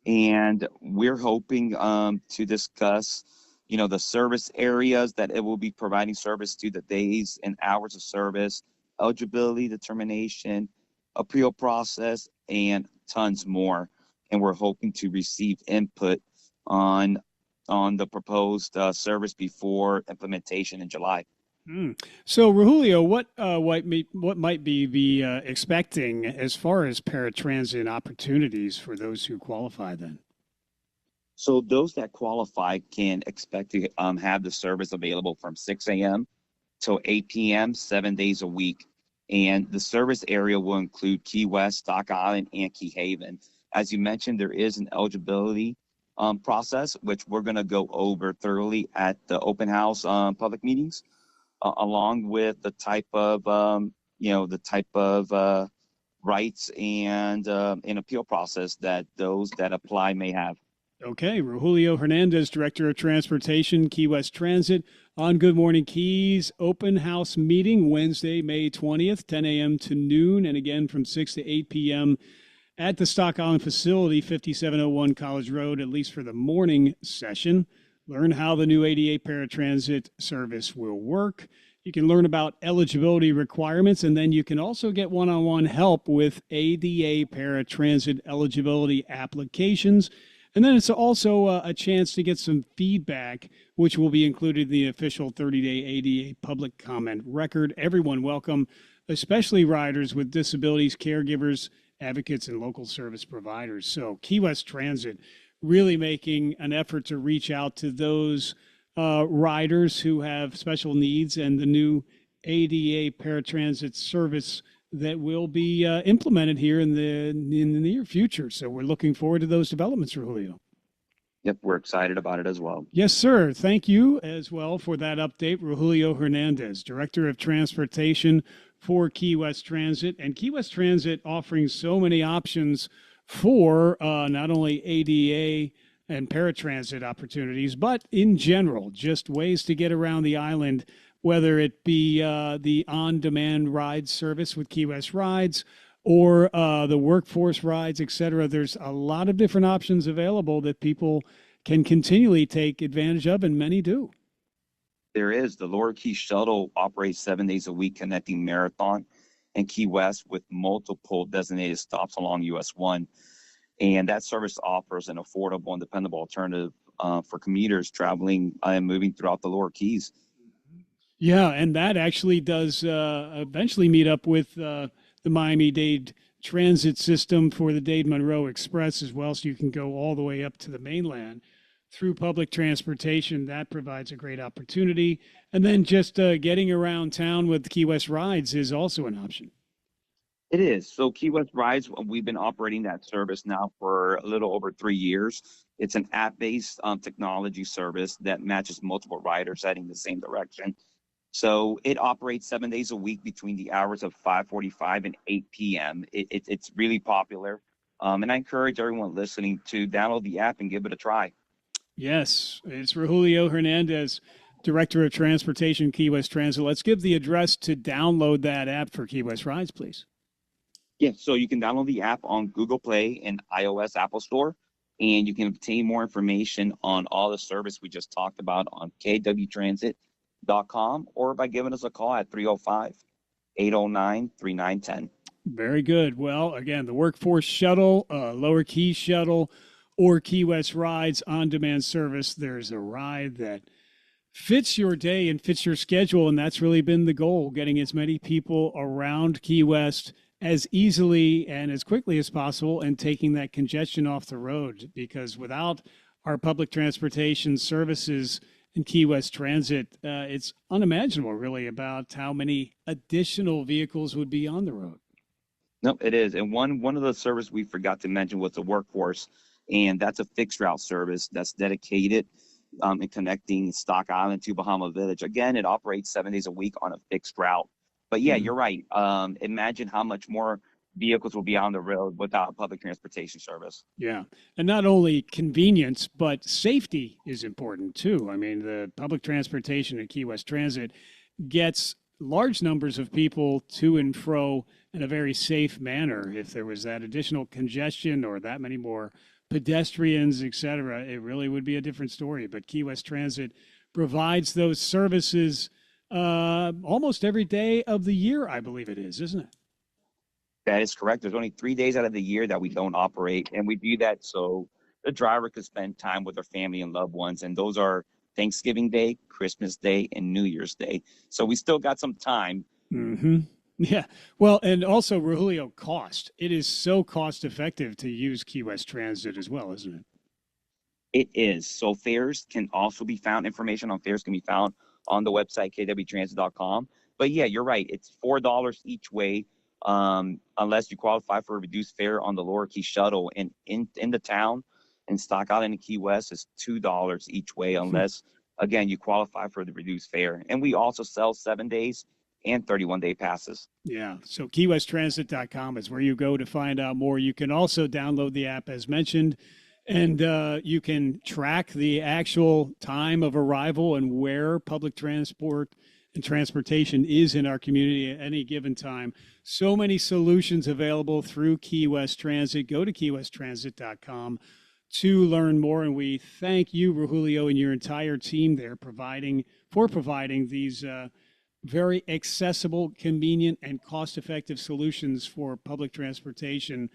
And we're hoping to discuss, the service areas that it will be providing service to, the days and hours of service, eligibility determination, appeal process, and tons more. And we're hoping to receive input on the proposed service before implementation in July. So, Rogelio, what might be expecting as far as paratransit opportunities for those who qualify then? So those that qualify can expect to have the service available from 6 a.m. till 8 p.m., 7 days a week. And the service area will include Key West, Stock Island, and Key Haven. As you mentioned, there is an eligibility process, which we're going to go over thoroughly at the open house public meetings, along with the type of rights and an appeal process that those that apply may have. Okay, Rogelio Hernandez, Director of Transportation, Key West Transit, on Good Morning Keys. Open house meeting Wednesday, May 20th, 10 a.m. to noon, and again from 6 to 8 p.m. at the Stock Island facility, 5701 College Road, at least for the morning session. Learn how the new ADA paratransit service will work. You can learn about eligibility requirements, and then you can also get one-on-one help with ADA paratransit eligibility applications. And then it's also a chance to get some feedback, which will be included in the official 30-day ADA public comment record. Everyone welcome, especially riders with disabilities, caregivers, advocates, and local service providers. So Key West Transit really making an effort to reach out to those riders who have special needs, and the new ADA paratransit service that will be implemented here in the near future. So we're looking forward to those developments, Julio. Yep, we're excited about it as well. Yes, sir. Thank you as well for that update, Julio Hernandez, Director of Transportation for Key West Transit. And Key West Transit offering so many options for not only ADA and paratransit opportunities, but in general, just ways to get around the island, whether it be the on-demand ride service with Key West Rides, or the workforce rides, et cetera. There's a lot of different options available that people can continually take advantage of, and many do. There is. The Lower Key Shuttle operates 7 days a week, connecting Marathon and Key West with multiple designated stops along US 1. And that service offers an affordable and dependable alternative for commuters traveling and moving throughout the Lower Keys. Yeah, and that actually does eventually meet up with the Miami-Dade transit system for the Dade-Monroe Express as well, so you can go all the way up to the mainland through public transportation. That provides a great opportunity. And then just getting around town with Key West Rides is also an option. It is. So Key West Rides, we've been operating that service now for a little over 3 years. It's an app-based technology service that matches multiple riders heading the same direction. So it operates 7 days a week between the hours of 5:45 and 8 p.m. It's really popular. And I encourage everyone listening to download the app and give it a try. Yes, it's Julio Hernandez, Director of Transportation, Key West Transit. Let's give the address to download that app for Key West Rides, please. Yeah, so you can download the app on Google Play and iOS Apple Store, and you can obtain more information on all the service we just talked about on kwtransit.com or by giving us a call at 305-809-3910. Very good. Well, again, the Workforce Shuttle, Lower Key Shuttle, or Key West Rides on-demand service. There's a ride that fits your day and fits your schedule, and that's really been the goal, getting as many people around Key West as easily and as quickly as possible and taking that congestion off the road, because without our public transportation services in Key West Transit, it's unimaginable really about how many additional vehicles would be on the road. No, it is. And one of the services we forgot to mention was the Workforce, and that's a fixed route service that's dedicated in connecting Stock Island to Bahama Village. Again, it operates 7 days a week on a fixed route. But yeah, you're right. Imagine how much more vehicles will be on the road without public transportation service. Yeah. And not only convenience, but safety is important too. I mean, the public transportation at Key West Transit gets large numbers of people to and fro in a very safe manner. If there was that additional congestion or that many more pedestrians, et cetera, it really would be a different story. But Key West Transit provides those services almost every day of the year, I believe it is, isn't it? That is correct. There's only 3 days out of the year that we don't operate, and we do that so the driver could spend time with their family and loved ones, and those are Thanksgiving Day, Christmas Day, and New Year's Day. So we still got some time. Mm-hmm. Yeah. Well, and also, Julio, cost. It is so cost effective to use Key West Transit as well, isn't it? It is. So fares can also be found. Information on fares can be found on the website, kwtransit.com. But yeah, you're right. It's $4 each way, unless you qualify for a reduced fare on the Lower Key Shuttle. And in the town, in Stock Island and Key West, is $2 each way, unless, again, you qualify for the reduced fare. And we also sell 7 days and 31-day passes. Yeah. So keywesttransit.com is where you go to find out more. You can also download the app, as mentioned, and you can track the actual time of arrival and where public transport and transportation is in our community at any given time. So many solutions available through Key West Transit. Go to keywesttransit.com to learn more. And we thank you, Julio, and your entire team there providing these very accessible, convenient, and cost-effective solutions for public transportation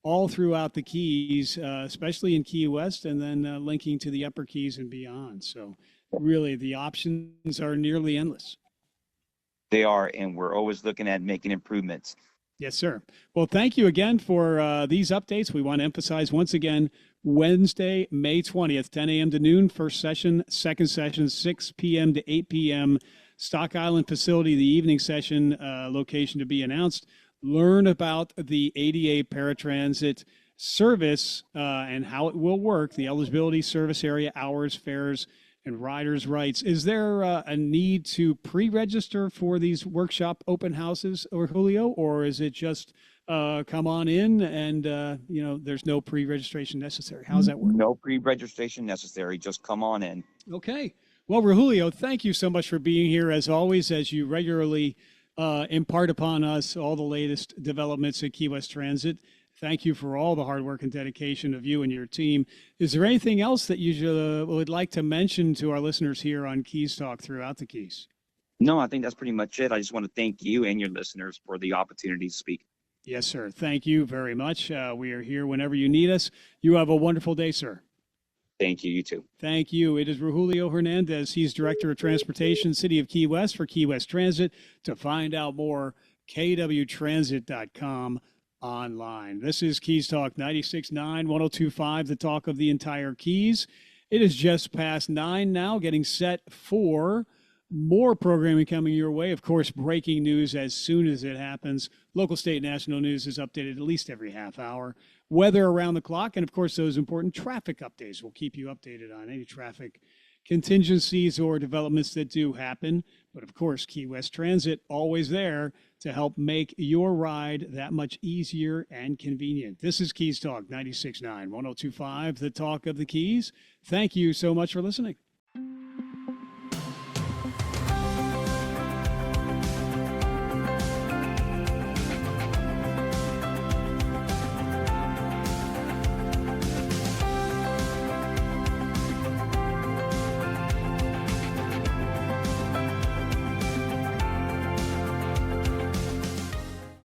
all throughout the Keys, especially in Key West, and then linking to the Upper Keys and beyond. So really, the options are nearly endless. They are, and we're always looking at making improvements. Yes, sir. Well, thank you again for these updates. We want to emphasize once again, Wednesday, May 20th, 10 a.m. to noon, first session, second session, 6 p.m. to 8 p.m. Stock Island facility, the evening session location to be announced. Learn about the ADA paratransit service and how it will work, the eligibility, service area, hours, fares, and riders' rights. Is there a need to pre-register for these workshop open houses, or Julio, or is it just come on in and there's no pre-registration necessary? How's that work? No pre-registration necessary. Just come on in. Okay. Well, Rahulio, thank you so much for being here as always, as you regularly impart upon us all the latest developments at Key West Transit. Thank you for all the hard work and dedication of you and your team. Is there anything else that you would like to mention to our listeners here on Keys Talk throughout the Keys? No, I think that's pretty much it. I just want to thank you and your listeners for the opportunity to speak. Yes, sir. Thank you very much. We are here whenever you need us. You have a wonderful day, sir. Thank you. You too. Thank you. It is Rahulio Hernandez. He's Director of Transportation, City of Key West for Key West Transit. To find out more, kwtransit.com. online. This is Keys Talk 96.9, 102.5, the talk of the entire Keys. It is just past 9 now, getting set for more programming coming your way. Of course, breaking news as soon as it happens. Local, state, national news is updated at least every half hour. Weather around the clock, and of course, those important traffic updates. We'll keep you updated on any traffic contingencies or developments that do happen. But of course, Key West Transit always there to help make your ride that much easier and convenient. This is Keys Talk 96.9, 102.5, the talk of the Keys. Thank you so much for listening.